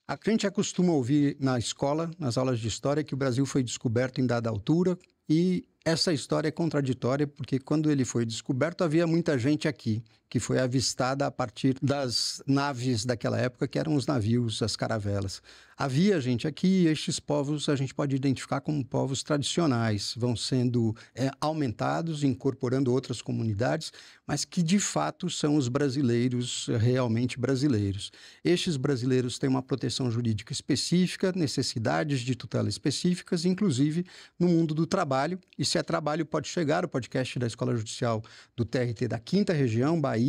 A gente acostuma ouvir na escola, nas aulas de história, que o Brasil foi descoberto em dada altura, e essa história é contraditória porque quando ele foi descoberto havia muita gente aqui que foi avistada a partir das naves daquela época, que eram os navios, as caravelas. Havia gente aqui e estes povos a gente pode identificar como povos tradicionais, vão sendo aumentados, incorporando outras comunidades, mas que de fato são os brasileiros, realmente brasileiros. Estes brasileiros têm uma proteção jurídica específica, necessidades de tutela específicas, inclusive no mundo do trabalho. E se é trabalho, pode chegar. O podcast da Escola Judicial do TRT da 5ª Região, Bahia,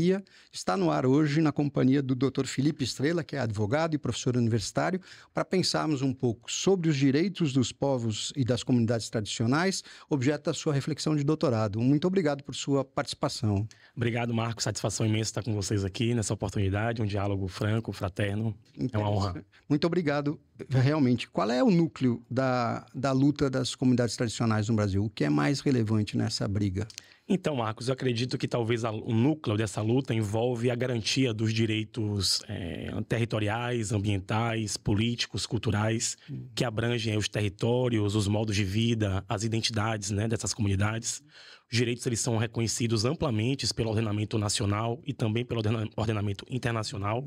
está no ar hoje na companhia do Dr. Felipe Estrela, que é advogado e professor universitário, para pensarmos um pouco sobre os direitos dos povos e das comunidades tradicionais, objeto da sua reflexão de doutorado. Muito obrigado por sua participação. Obrigado, Marco. Satisfação imensa estar com vocês aqui nessa oportunidade, um diálogo franco, fraterno. É uma honra. Muito obrigado. Realmente, qual é o núcleo da luta das comunidades tradicionais no Brasil? O que é mais relevante nessa briga? Então, Marcos, eu acredito que talvez o núcleo dessa luta envolve a garantia dos direitos territoriais, ambientais, políticos, culturais, que abrangem os territórios, os modos de vida, as identidades, né, dessas comunidades. Os direitos eles são reconhecidos amplamente pelo ordenamento nacional e também pelo ordenamento internacional.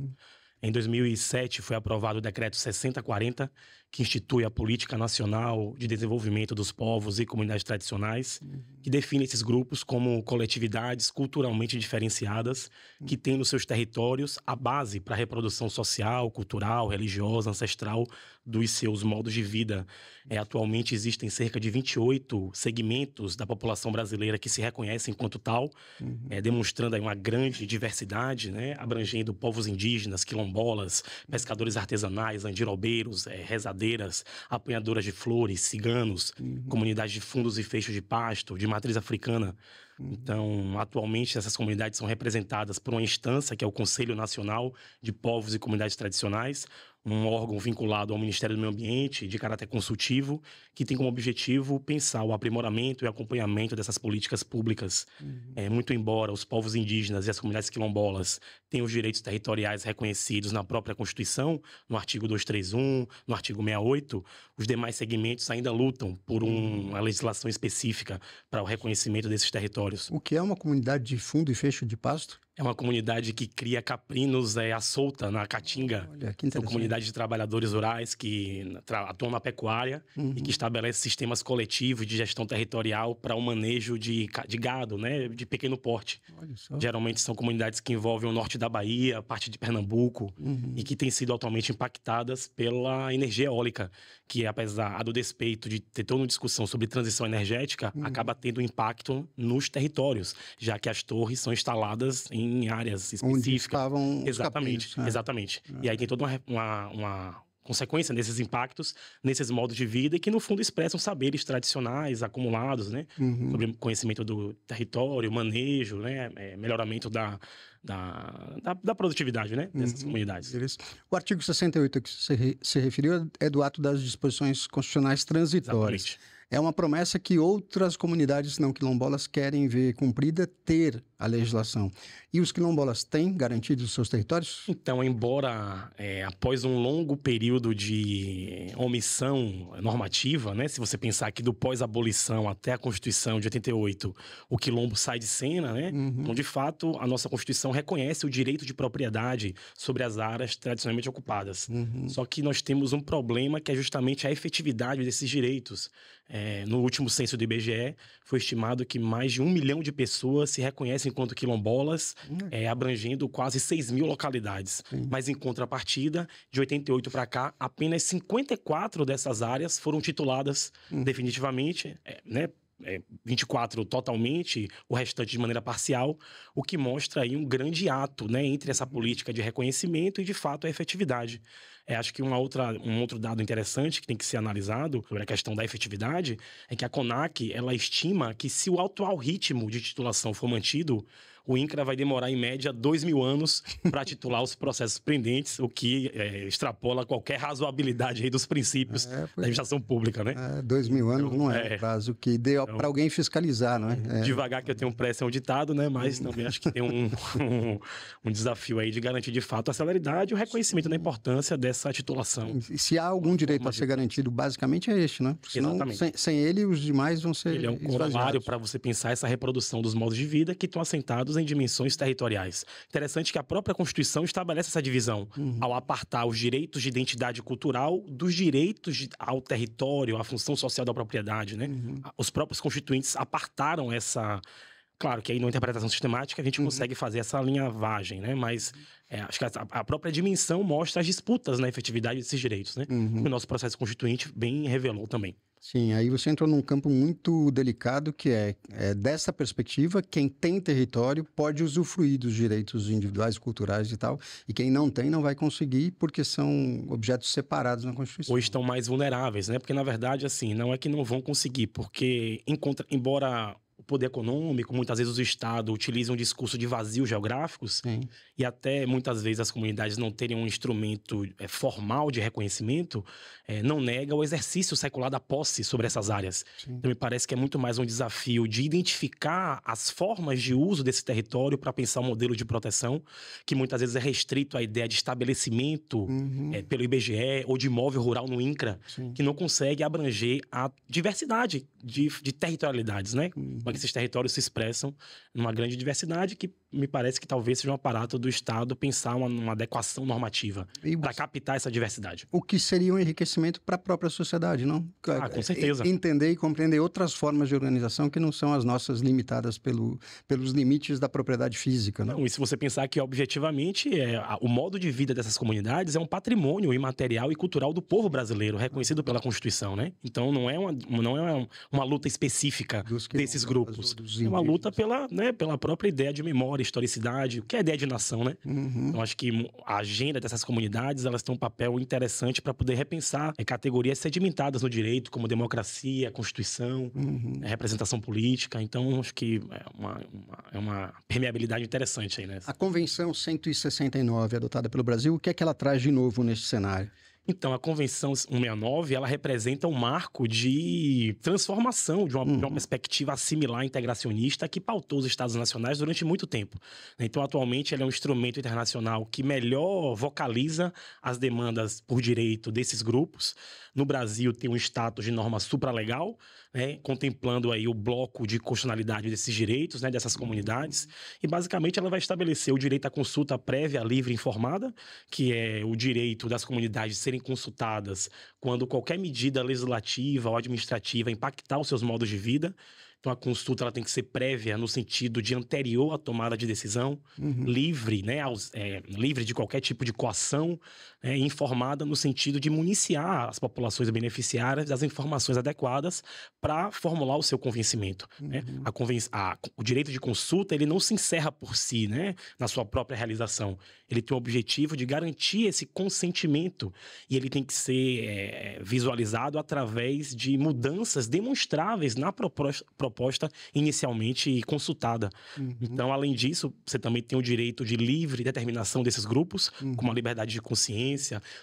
Em 2007, foi aprovado o Decreto 6040, que institui a Política Nacional de Desenvolvimento dos Povos e Comunidades Tradicionais, que define esses grupos como coletividades culturalmente diferenciadas, que têm nos seus territórios a base para a reprodução social, cultural, religiosa, ancestral dos seus modos de vida. Atualmente existem cerca de 28 segmentos da população brasileira que se reconhecem enquanto tal, demonstrando aí uma grande diversidade, né, abrangendo povos indígenas, quilombolas, pescadores artesanais, andirobeiros, rezadeiras, apanhadoras de flores, ciganos, comunidades de fundos e feixos de pasto, de matriz africana. Então, atualmente, essas comunidades são representadas por uma instância, que é o Conselho Nacional de Povos e Comunidades Tradicionais, um órgão vinculado ao Ministério do Meio Ambiente, de caráter consultivo, que tem como objetivo pensar o aprimoramento e acompanhamento dessas políticas públicas. Muito embora os povos indígenas e as comunidades quilombolas tenham os direitos territoriais reconhecidos na própria Constituição, no artigo 231, no artigo 68, os demais segmentos ainda lutam por uma legislação específica para o reconhecimento desses territórios. O que é uma comunidade de fundo e fecho de pasto? É uma comunidade que cria caprinos à solta na Caatinga. Olha, que interessante. São comunidades de trabalhadores rurais que atuam na pecuária e que estabelecem sistemas coletivos de gestão territorial para o manejo de gado, né, de pequeno porte. Olha só. Geralmente são comunidades que envolvem o norte da Bahia, parte de Pernambuco, e que têm sido atualmente impactadas pela energia eólica, que apesar do despeito de ter toda uma discussão sobre transição energética, acaba tendo impacto nos territórios, já que as torres são instaladas em áreas específicas. Onde estavam os Exatamente, caprinos, né? exatamente. E aí tem toda uma consequência desses impactos, nesses modos de vida, e que no fundo expressam saberes tradicionais acumulados, né? Sobre conhecimento do território, manejo, né? Melhoramento da produtividade, né? Dessas comunidades. O artigo 68 que você se referiu é do ato das disposições constitucionais transitórias. Exatamente. É uma promessa que outras comunidades não quilombolas querem ver cumprida, ter a legislação. E os quilombolas têm garantido os seus territórios? Então, embora após um longo período de omissão normativa, né, se você pensar que do pós-abolição até a Constituição de 88, o quilombo sai de cena, né? Então, de fato, a nossa Constituição reconhece o direito de propriedade sobre as áreas tradicionalmente ocupadas. Só que nós temos um problema que é justamente a efetividade desses direitos. No último censo do IBGE, foi estimado que mais de 1 milhão de pessoas se reconhecem enquanto quilombolas, abrangendo quase 6 mil localidades. Mas, em contrapartida, de 88 para cá, apenas 54 dessas áreas foram tituladas definitivamente, né? 24 totalmente, o restante de maneira parcial, o que mostra aí um grande ato, né, entre essa política de reconhecimento e, de fato, a efetividade. Acho que um outro dado interessante que tem que ser analisado sobre a questão da efetividade é que a CONAC, ela estima que se o atual ritmo de titulação for mantido, o INCRA vai demorar, em média, 2.000 anos para titular os processos pendentes, o que extrapola qualquer razoabilidade aí dos princípios da administração pública, né? 2.000 anos não é um prazo que dê para alguém fiscalizar, não é? Devagar que eu tenho pressa é um ditado, né? Mas também acho que tem um desafio aí de garantir, de fato, a celeridade e o reconhecimento da importância dessa titulação. E se há algum direito a ser garantido, basicamente é este, né? Porque senão, sem ele, os demais vão ser Ele é um corolário para você pensar essa reprodução dos modos de vida que estão assentados em dimensões territoriais. Interessante que a própria Constituição estabelece essa divisão, ao apartar os direitos de identidade cultural dos direitos ao território, à função social da propriedade, né? Os próprios constituintes apartaram essa... Claro que aí numa interpretação sistemática a gente consegue fazer essa alinhavagem, né? Mas acho que a própria dimensão mostra as disputas na efetividade desses direitos, né? O nosso processo constituinte bem revelou também. Sim, aí você entrou num campo muito delicado que é dessa perspectiva, quem tem território pode usufruir dos direitos individuais, culturais e tal, e quem não tem não vai conseguir porque são objetos separados na Constituição. Ou estão mais vulneráveis, né? Porque, na verdade, assim, não é que não vão conseguir, porque embora o poder econômico, muitas vezes o Estado utiliza um discurso de vazios geográficos. Sim. E até muitas vezes as comunidades não terem um instrumento formal de reconhecimento, não nega o exercício secular da posse sobre essas áreas. Sim. Então me parece que é muito mais um desafio de identificar as formas de uso desse território para pensar um modelo de proteção que muitas vezes é restrito à ideia de estabelecimento pelo IBGE ou de imóvel rural no INCRA, Sim. que não consegue abranger a diversidade de territorialidades, né? Como é que esses territórios se expressam numa grande diversidade que me parece que talvez seja um aparato do Estado pensar uma adequação normativa para captar essa diversidade. O que seria um enriquecimento para a própria sociedade, não? Com certeza. Entender e compreender outras formas de organização que não são as nossas limitadas pelos limites da propriedade física, não? E se você pensar que objetivamente o modo de vida dessas comunidades é um patrimônio imaterial e cultural do povo brasileiro, reconhecido pela Constituição, né? Então não é uma luta específica desses grupos. É uma luta pela própria ideia de memória, historicidade, o que é a ideia de nação, né? Então acho que a agenda dessas comunidades, elas têm um papel interessante para poder repensar categorias sedimentadas no direito, como democracia, Constituição, representação política. Então acho que é uma permeabilidade interessante aí, né? A Convenção 169, adotada pelo Brasil, o que é que ela traz de novo nesse cenário? Então, a Convenção 169, ela representa um marco de transformação de uma perspectiva assimilar integracionista que pautou os Estados nacionais durante muito tempo. Então, atualmente, ele é um instrumento internacional que melhor vocaliza as demandas por direito desses grupos. No Brasil, tem um status de norma supralegal, né, contemplando aí o bloco de constitucionalidade desses direitos, né, dessas comunidades. E, basicamente, ela vai estabelecer o direito à consulta prévia, livre e informada, que é o direito das comunidades serem consultadas quando qualquer medida legislativa ou administrativa impactar os seus modos de vida. Então, a consulta ela tem que ser prévia no sentido de anterior à tomada de decisão, livre, né, livre de qualquer tipo de coação, e informada no sentido de municiar as populações beneficiárias das informações adequadas para formular o seu convencimento. Né? O direito de consulta ele não se encerra por si, né, na sua própria realização. Ele tem o objetivo de garantir esse consentimento e ele tem que ser visualizado através de mudanças demonstráveis na proposta inicialmente consultada. Então, além disso, você também tem o direito de livre determinação desses grupos, como a liberdade de consciência,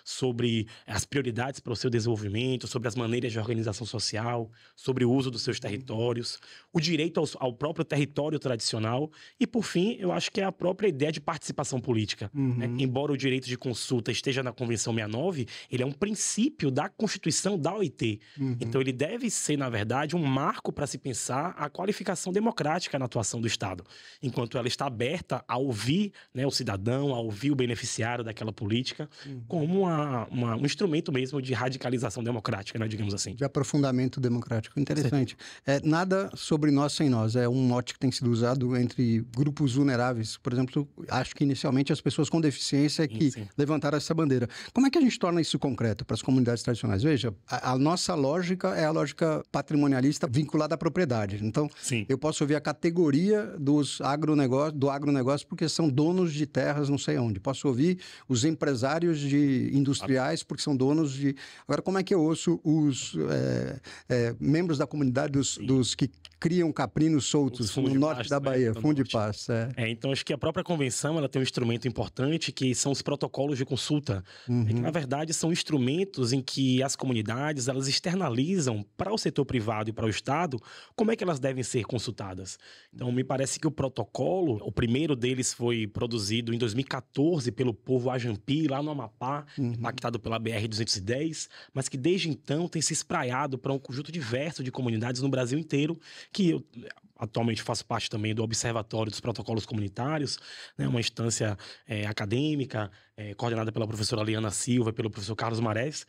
sobre as prioridades para o seu desenvolvimento, sobre as maneiras de organização social, sobre o uso dos seus territórios, o direito ao próprio território tradicional e, por fim, eu acho que é a própria ideia de participação política. Né? Embora o direito de consulta esteja na Convenção 69, ele é um princípio da Constituição da OIT. Então, ele deve ser, na verdade, um marco para se pensar a qualificação democrática na atuação do Estado, enquanto ela está aberta a ouvir, né, o cidadão, a ouvir o beneficiário daquela política, como um instrumento mesmo de radicalização democrática, né, digamos assim. De aprofundamento democrático. Interessante. Nada sobre nós sem nós. É um mote que tem sido usado entre grupos vulneráveis. Por exemplo, acho que inicialmente as pessoas com deficiência que levantaram essa bandeira. Como é que a gente torna isso concreto para as comunidades tradicionais? Veja, a nossa lógica é a lógica patrimonialista vinculada à propriedade. comunidade. Então, Sim. eu posso ouvir a categoria do agronegócio porque são donos de terras não sei onde. Posso ouvir os empresários industriais porque são donos de... Agora, como é que eu ouço os membros da comunidade dos que criam caprinos soltos no norte da Bahia, fundo de pasto? Então, acho que a própria convenção ela tem um instrumento importante que são os protocolos de consulta, que, na verdade, são instrumentos em que as comunidades elas externalizam para o setor privado e para o Estado como é que elas devem ser consultadas. Então, me parece que o protocolo, o primeiro deles foi produzido em 2014 pelo povo Ajampi, lá no Amapá, impactado pela BR-210, mas que desde então tem se espraiado para um conjunto diverso de comunidades no Brasil inteiro, que eu atualmente faço parte também do Observatório dos Protocolos Comunitários, né, uma instância acadêmica, coordenada pela professora Liana Silva e pelo professor Carlos Marés,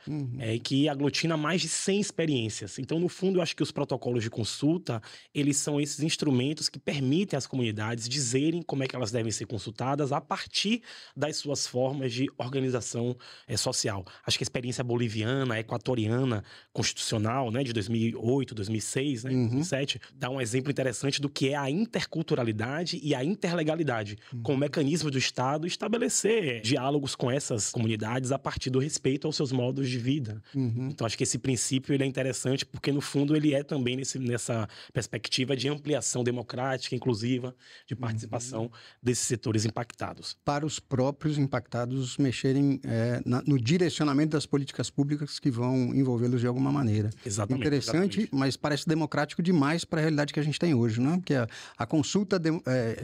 que aglutina mais de 100 experiências. Então, no fundo, eu acho que os protocolos de consulta, eles são esses instrumentos que permitem às comunidades dizerem como é que elas devem ser consultadas a partir das suas formas de organização social. Acho que a experiência boliviana, equatoriana, constitucional, né, de 2008, 2006, né, 2007, dá um exemplo interessante do que é a interculturalidade e a interlegalidade, com o mecanismo do Estado estabelecer diálogos com essas comunidades a partir do respeito aos seus modos de vida. Então, acho que esse princípio ele é interessante porque, no fundo, ele é também nessa perspectiva de ampliação democrática, inclusiva, de participação desses setores impactados. Para os próprios impactados mexerem no direcionamento das políticas públicas que vão envolvê-los de alguma maneira. Exatamente. Interessante, mas parece democrático demais para a realidade que a gente tem hoje, né? Porque a consulta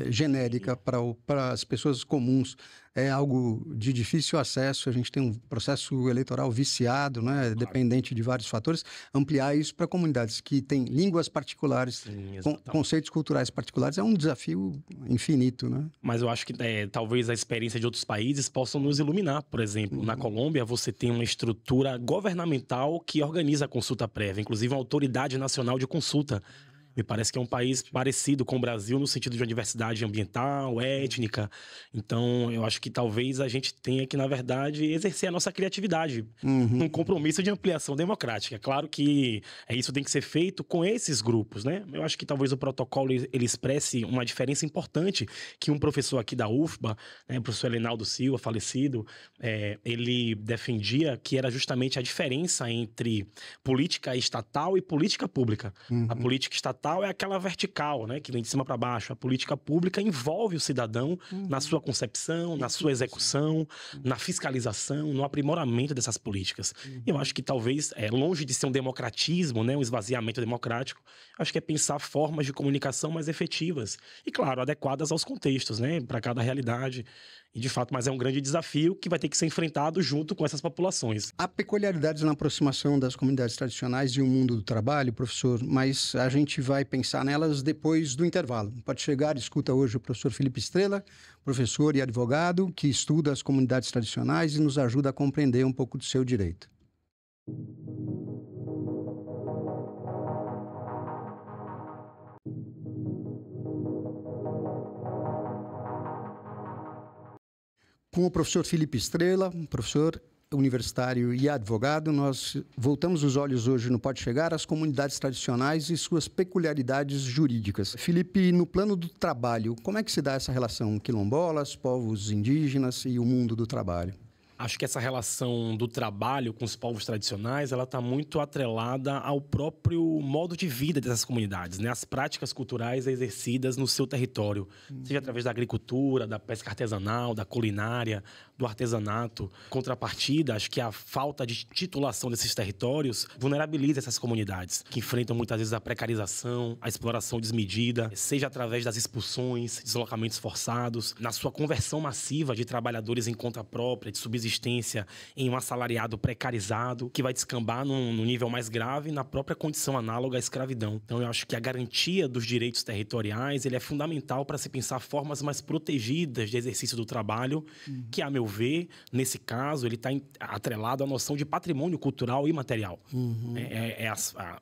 genérica para as pessoas comuns é algo de difícil acesso, a gente tem um processo eleitoral viciado, né? Claro. Dependente de vários fatores. Ampliar isso para comunidades que têm línguas particulares, conceitos culturais particulares, é um desafio infinito, né? Mas eu acho que talvez a experiência de outros países possam nos iluminar. Por exemplo, na Colômbia você tem uma estrutura governamental que organiza a consulta prévia, inclusive uma autoridade nacional de consulta. Me parece que é um país parecido com o Brasil no sentido de uma diversidade ambiental, étnica. Então, eu acho que talvez a gente tenha que, na verdade, exercer a nossa criatividade. Um compromisso de ampliação democrática. Claro que isso tem que ser feito com esses grupos, né? Eu acho que talvez o protocolo ele expresse uma diferença importante que um professor aqui da UFBA, né, o professor Elenaldo Silva, falecido, ele defendia que era justamente a diferença entre política estatal e política pública. A política estatal é aquela vertical, né, que vem de cima para baixo. A política pública envolve o cidadão na sua concepção, na sua execução, na fiscalização, no aprimoramento dessas políticas. E eu acho que talvez, longe de ser um democratismo, né, um esvaziamento democrático, acho que é pensar formas de comunicação mais efetivas e, claro, adequadas aos contextos, né, para cada realidade. E, de fato, mas é um grande desafio que vai ter que ser enfrentado junto com essas populações. Há peculiaridades na aproximação das comunidades tradicionais e o mundo do trabalho, professor, mas a gente vai pensar nelas depois do intervalo. Pode chegar, escuta hoje o professor Felipe Estrela, professor e advogado, que estuda as comunidades tradicionais e nos ajuda a compreender um pouco do seu direito. Com o professor Felipe Estrela, professor universitário e advogado, nós voltamos os olhos hoje no Pode Chegar às comunidades tradicionais e suas peculiaridades jurídicas. Felipe, no plano do trabalho, como é que se dá essa relação quilombolas, povos indígenas e o mundo do trabalho? Acho que essa relação do trabalho com os povos tradicionais, ela está muito atrelada ao próprio modo de vida dessas comunidades, né? As práticas culturais exercidas no seu território, seja através da agricultura, da pesca artesanal, da culinária, do artesanato. Contrapartida, acho que a falta de titulação desses territórios vulnerabiliza essas comunidades, que enfrentam muitas vezes a precarização, a exploração desmedida, seja através das expulsões, deslocamentos forçados, na sua conversão massiva de trabalhadores em conta própria, de subsistência em um assalariado precarizado, que vai descambar num nível mais grave na própria condição análoga à escravidão. Então, eu acho que a garantia dos direitos territoriais ele é fundamental para se pensar formas mais protegidas de exercício do trabalho, que, a meu ver, nesse caso, ele está atrelado à noção de patrimônio cultural e material. É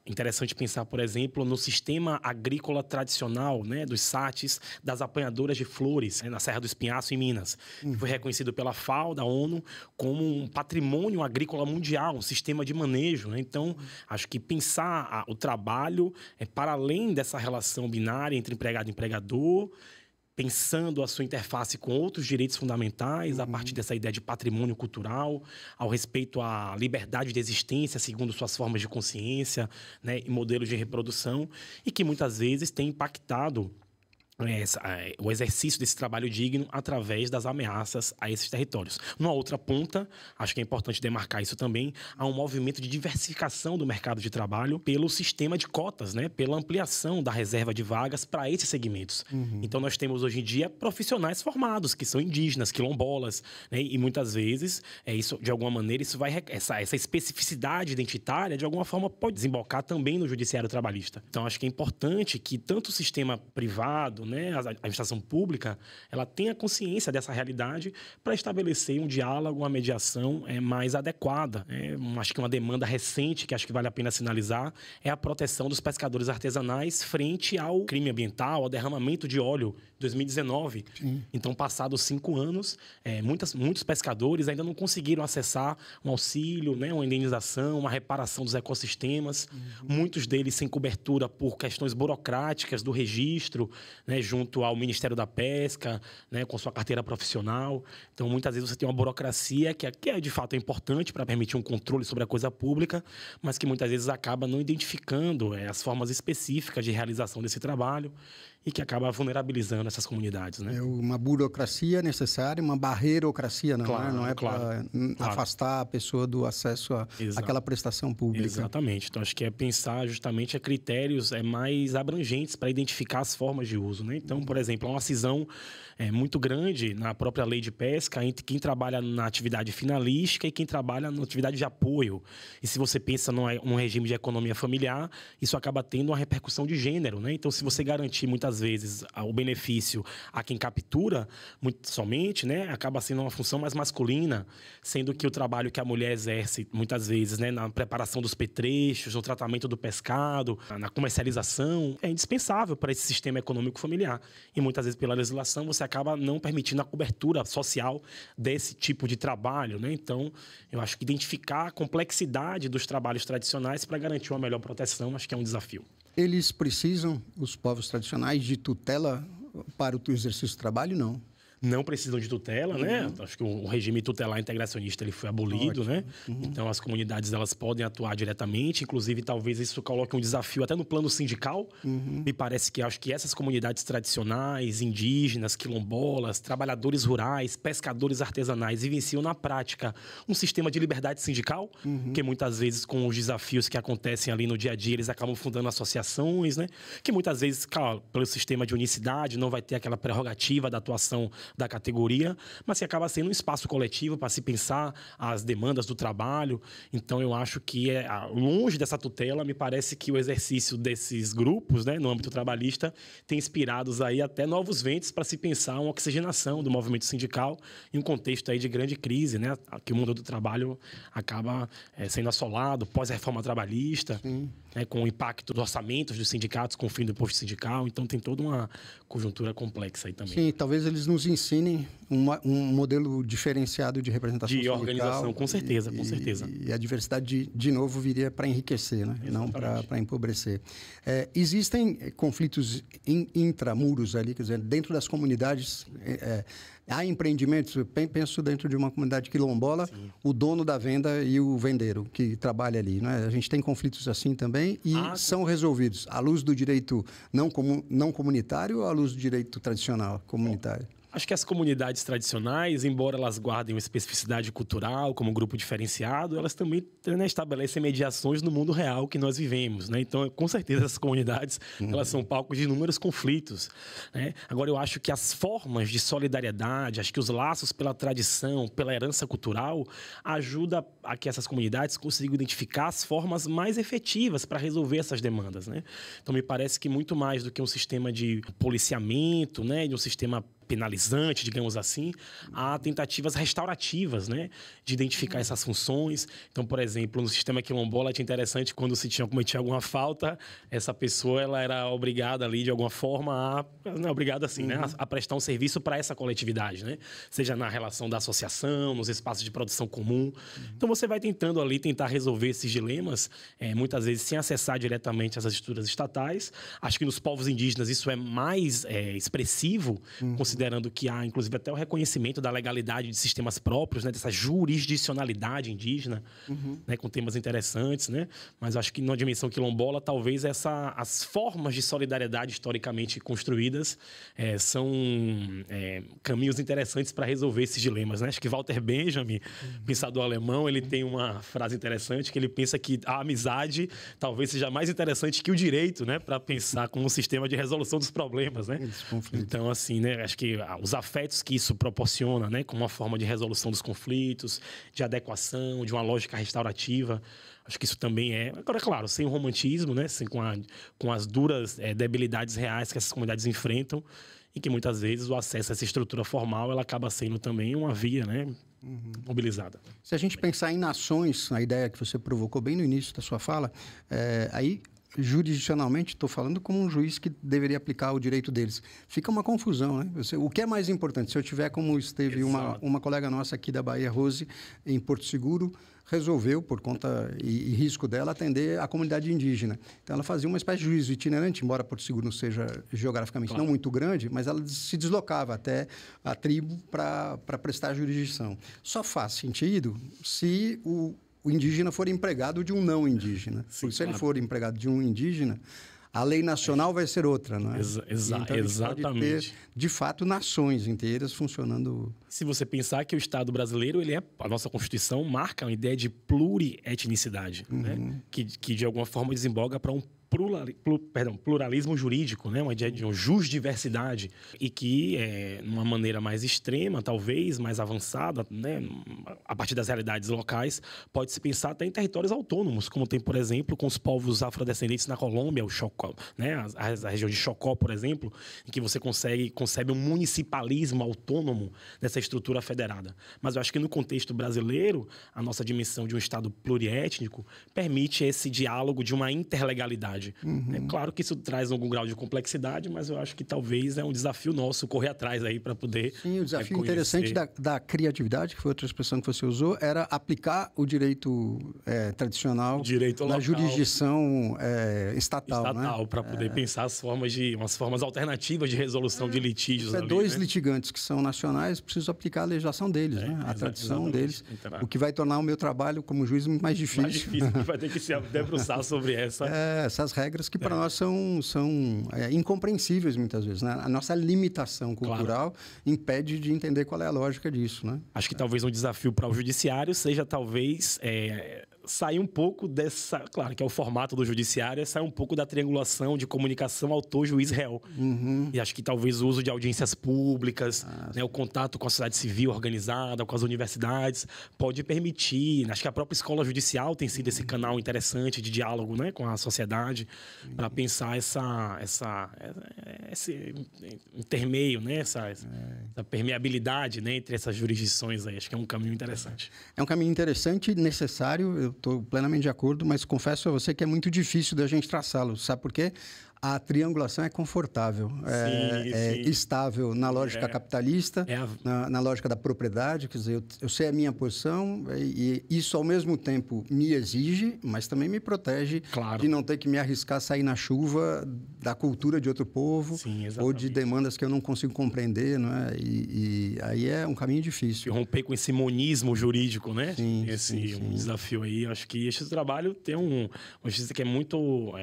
interessante pensar, por exemplo, no sistema agrícola tradicional, né, dos SATs, das apanhadoras de flores, né, na Serra do Espinhaço, em Minas, que foi reconhecido pela FAO, da ONU, como um patrimônio agrícola mundial, um sistema de manejo, né? Então, acho que pensar o trabalho para além dessa relação binária entre empregado e empregador, pensando a sua interface com outros direitos fundamentais, a partir dessa ideia de patrimônio cultural, ao respeito à liberdade de existência, segundo suas formas de consciência, né, e modelos de reprodução, e que muitas vezes tem impactado o exercício desse trabalho digno através das ameaças a esses territórios. Numa outra ponta, acho que é importante demarcar isso também, há um movimento de diversificação do mercado de trabalho pelo sistema de cotas, né? Pela ampliação da reserva de vagas para esses segmentos. Então, nós temos hoje em dia profissionais formados, que são indígenas, quilombolas, né? E muitas vezes, isso, de alguma maneira, essa especificidade identitária, de alguma forma, pode desembocar também no judiciário trabalhista. Então, acho que é importante que tanto o sistema privado, né, a administração pública, ela tenha consciência dessa realidade para estabelecer um diálogo, uma mediação mais adequada. Acho que uma demanda recente, que acho que vale a pena sinalizar, é a proteção dos pescadores artesanais frente ao crime ambiental, ao derramamento de óleo em 2019. Sim. Então, passados 5 anos, muitos pescadores ainda não conseguiram acessar um auxílio, né, uma indenização, uma reparação dos ecossistemas. Muitos deles sem cobertura por questões burocráticas do registro, né, junto ao Ministério da Pesca, né, com sua carteira profissional. Então, muitas vezes você tem uma burocracia que de fato é importante para permitir um controle sobre a coisa pública, mas que muitas vezes acaba não identificando as formas específicas de realização desse trabalho e que acaba vulnerabilizando essas comunidades, né? É uma burocracia necessária, uma barreirocracia, não é para afastar a pessoa do acesso àquela prestação pública. Exatamente. Então, acho que é pensar justamente critérios mais abrangentes para identificar as formas de uso, né? Então, por exemplo, há uma cisão muito grande na própria lei de pesca entre quem trabalha na atividade finalística e quem trabalha na atividade de apoio. E se você pensa num regime de economia familiar, isso acaba tendo uma repercussão de gênero, né? Então, se você garantir muitas vezes o benefício a quem captura somente, né, acaba sendo uma função mais masculina, sendo que o trabalho que a mulher exerce muitas vezes, né, na preparação dos petrechos, no tratamento do pescado, na comercialização, é indispensável para esse sistema econômico familiar. E muitas vezes pela legislação você acaba não permitindo a cobertura social desse tipo de trabalho, né? Então, eu acho que identificar a complexidade dos trabalhos tradicionais para garantir uma melhor proteção, acho que é um desafio. Eles precisam, os povos tradicionais, de tutela para o exercício do trabalho? Não. Não precisam de tutela, né? Acho que o regime tutelar integracionista ele foi abolido, né? Então, as comunidades elas podem atuar diretamente. Inclusive, talvez isso coloque um desafio até no plano sindical. Me parece que acho que essas comunidades tradicionais, indígenas, quilombolas, trabalhadores rurais, pescadores artesanais vivenciam na prática um sistema de liberdade sindical, que muitas vezes com os desafios que acontecem ali no dia a dia, eles acabam fundando associações, né? Que muitas vezes, claro, pelo sistema de unicidade, não vai ter aquela prerrogativa da atuação da categoria, mas que acaba sendo um espaço coletivo para se pensar as demandas do trabalho. Então, eu acho que longe dessa tutela, me parece que o exercício desses grupos, né, no âmbito trabalhista, tem inspirado aí até novos ventos para se pensar uma oxigenação do movimento sindical em um contexto aí de grande crise, né, que o mundo do trabalho acaba sendo assolado pós-reforma trabalhista, né, com o impacto dos orçamentos dos sindicatos, com o fim do imposto sindical. Então, tem toda uma conjuntura complexa aí também. Sim, talvez eles nos ensinem um modelo diferenciado de representação sindical. De organização, com certeza, com certeza. E a diversidade, de novo, viria para enriquecer, né? Não para empobrecer. Existem conflitos intramuros ali, quer dizer, dentro das comunidades... há empreendimentos, penso dentro de uma comunidade quilombola, o dono da venda e o vendeiro que trabalha ali, né? A gente tem conflitos assim também e são resolvidos à luz do direito não comunitário ou à luz do direito tradicional comunitário? Acho que as comunidades tradicionais, embora elas guardem uma especificidade cultural como grupo diferenciado, elas também, né, estabelecem mediações no mundo real que nós vivemos, né? Então, com certeza, essas comunidades elas são palcos de inúmeros conflitos, né? Agora, eu acho que as formas de solidariedade, acho que os laços pela tradição, pela herança cultural, ajudam a que essas comunidades consigam identificar as formas mais efetivas para resolver essas demandas, né? Então, me parece que muito mais do que um sistema de policiamento, né, de um sistema penalizante, digamos assim, a tentativas restaurativas, né, de identificar essas funções. Então, por exemplo, no sistema quilombola é interessante quando se tinha cometido alguma falta, essa pessoa ela era obrigada ali de alguma forma não é obrigada assim, né, a prestar um serviço para essa coletividade, né, seja na relação da associação, nos espaços de produção comum. Então, você vai tentando ali tentar resolver esses dilemas, muitas vezes sem acessar diretamente as estruturas estatais. Acho que nos povos indígenas isso é mais expressivo, considerando que há, inclusive, até o reconhecimento da legalidade de sistemas próprios, né, dessa jurisdicionalidade indígena, né, com temas interessantes, né? Mas acho que na dimensão quilombola, talvez as formas de solidariedade historicamente construídas são caminhos interessantes para resolver esses dilemas, né? Acho que Walter Benjamin, pensador alemão, ele tem uma frase interessante que ele pensa que a amizade talvez seja mais interessante que o direito, né, para pensar como um sistema de resolução dos problemas, né? Então, assim, né, acho que os afetos que isso proporciona, né, como uma forma de resolução dos conflitos, de adequação, de uma lógica restaurativa, acho que isso também agora, claro, sem o romantismo, né, sem, com as duras debilidades reais que essas comunidades enfrentam e que muitas vezes o acesso a essa estrutura formal ela acaba sendo também uma via, né, mobilizada. Se a gente pensar em nações, a ideia que você provocou bem no início da sua fala, aí jurisdicionalmente, estou falando como um juiz que deveria aplicar o direito deles. Fica uma confusão, né? O que é mais importante? Se eu tiver, como esteve uma colega nossa aqui da Bahia, Rose, em Porto Seguro, resolveu, por conta e risco dela, atender a comunidade indígena. Então, ela fazia uma espécie de juízo itinerante, embora Porto Seguro não seja geograficamente não muito grande, mas ela se deslocava até a tribo para prestar jurisdição. Só faz sentido se o indígena for empregado de um não indígena. Sim, se ele for empregado de um indígena, a lei nacional vai ser outra, não é? Então, exatamente. Pode ter, de fato, nações inteiras funcionando. Se você pensar que o Estado brasileiro, a nossa Constituição marca uma ideia de plurietnicidade, né? Que de alguma forma desemboga para um pluralismo jurídico, né? Uma ideia de uma jusdiversidade e que, de uma maneira mais extrema, talvez, mais avançada, né? A partir das realidades locais, pode-se pensar até em territórios autônomos, como tem, por exemplo, com os povos afrodescendentes na Colômbia, o Chocó, né? A região de Chocó, por exemplo, em que você concebe um municipalismo autônomo dessa estrutura federada. Mas eu acho que no contexto brasileiro, a nossa dimensão de um Estado pluriétnico permite esse diálogo de uma interlegalidade. É claro que isso traz algum grau de complexidade, mas eu acho que talvez é um desafio nosso correr atrás aí para poder. Sim, o desafio interessante da criatividade, que foi outra expressão que você usou, era aplicar o direito tradicional na jurisdição estatal, né? Para poder pensar umas formas alternativas de resolução de litígios. Dois litigantes que são nacionais, preciso aplicar a legislação deles, né? A tradição deles, o que vai tornar o meu trabalho como juiz mais difícil. Mais difícil, porque vai ter que se debruçar sobre essas regras que para nós são incompreensíveis muitas vezes, né? A nossa limitação cultural impede de entender qual é a lógica disso, né? Acho que talvez um desafio para o judiciário seja talvez sair um pouco dessa... Claro que é o formato do judiciário, sair um pouco da triangulação de comunicação autor-juiz-réu. E acho que talvez o uso de audiências públicas, né, o contato com a sociedade civil organizada, com as universidades, pode permitir... Acho que a própria escola judicial tem sido esse canal interessante de diálogo, né, com a sociedade, para pensar esse intermeio, né, essa permeabilidade, né, entre essas jurisdições aí. Acho que é um caminho interessante. É um caminho interessante e necessário. Eu estou plenamente de acordo, mas confesso a você que é muito difícil da gente traçá-lo. Sabe por quê? A triangulação é confortável, estável na lógica capitalista, na lógica da propriedade. Quer dizer, eu sei a minha posição e isso, ao mesmo tempo, me exige, mas também me protege de não ter que me arriscar a sair na chuva da cultura de outro povo ou de demandas que eu não consigo compreender, não é? E aí é um caminho difícil. E romper com esse monismo jurídico, né? Um desafio aí. Acho que esse trabalho tem uma justiça que é muito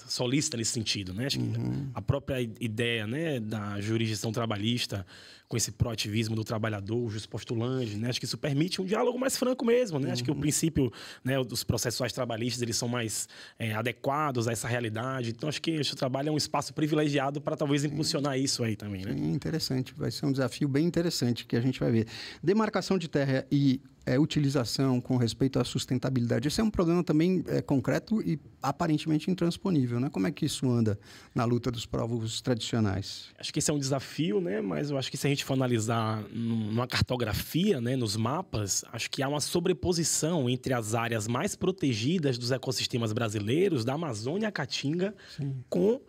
solista nesse sentido, né? Acho que a própria ideia, né, da jurisdição trabalhista com esse proativismo do trabalhador, dos postulantes, né? Acho que isso permite um diálogo mais franco mesmo, né? Acho que o princípio, né, dos processuais trabalhistas, eles são mais adequados a essa realidade. Então, acho que o trabalho é um espaço privilegiado para talvez impulsionar isso aí também, né? Interessante, vai ser um desafio bem interessante que a gente vai ver. Demarcação de terra e utilização com respeito à sustentabilidade. Esse é um problema também concreto e aparentemente intransponível, né? Como é que isso anda na luta dos povos tradicionais? Acho que esse é um desafio, né? Mas eu acho que se a gente for analisar numa cartografia, né, nos mapas, acho que há uma sobreposição entre as áreas mais protegidas dos ecossistemas brasileiros, da Amazônia à Caatinga, com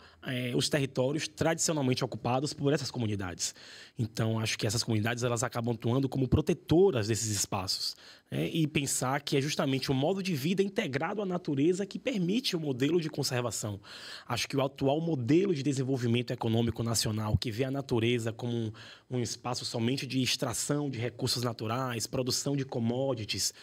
os territórios tradicionalmente ocupados por essas comunidades. Então, acho que essas comunidades elas acabam atuando como protetoras desses espaços. E pensar que é justamente o modo de vida integrado à natureza que permite o modelo de conservação. Acho que o atual modelo de desenvolvimento econômico nacional, que vê a natureza como um espaço somente de extração de recursos naturais, produção de commodities,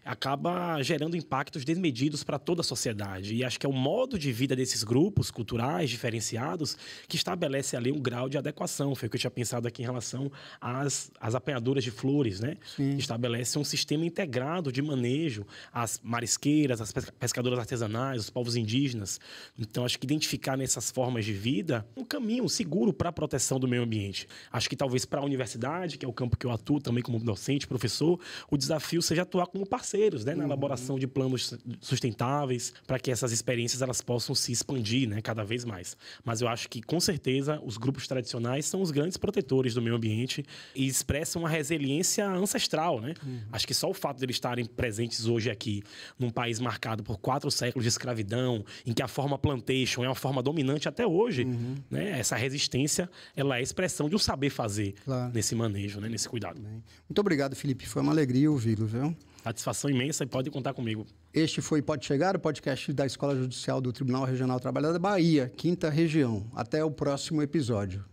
acaba gerando impactos desmedidos para toda a sociedade. E acho que é o modo de vida desses grupos culturais diferenciados que estabelece ali um grau de adequação. Foi o que eu tinha pensado aqui em relação às apanhadoras de flores, né? Que estabelece um sistema integrado de manejo, as marisqueiras, as pescadoras artesanais, os povos indígenas. Então, acho que identificar nessas formas de vida um caminho seguro para a proteção do meio ambiente. Acho que talvez para a universidade, que é o campo que eu atuo também como docente, professor, o desafio seja atuar como parceiros, né, na elaboração de planos sustentáveis, para que essas experiências elas possam se expandir, né, cada vez mais. Mas eu acho que, com certeza, os grupos tradicionais são os grandes protetores do meio ambiente e expressam uma resiliência ancestral, né? Acho que só o fato de eles estarem presentes hoje aqui, num país marcado por 4 séculos de escravidão, em que a forma plantation é uma forma dominante até hoje, né? Essa resistência, ela é expressão de um saber fazer nesse manejo, né, nesse cuidado. Muito obrigado, Felipe. Foi uma alegria ouvi-lo, viu? Satisfação imensa e pode contar comigo. Este foi Pode Chegar, o podcast da Escola Judicial do Tribunal Regional do Trabalho da Bahia, 5ª Região. Até o próximo episódio.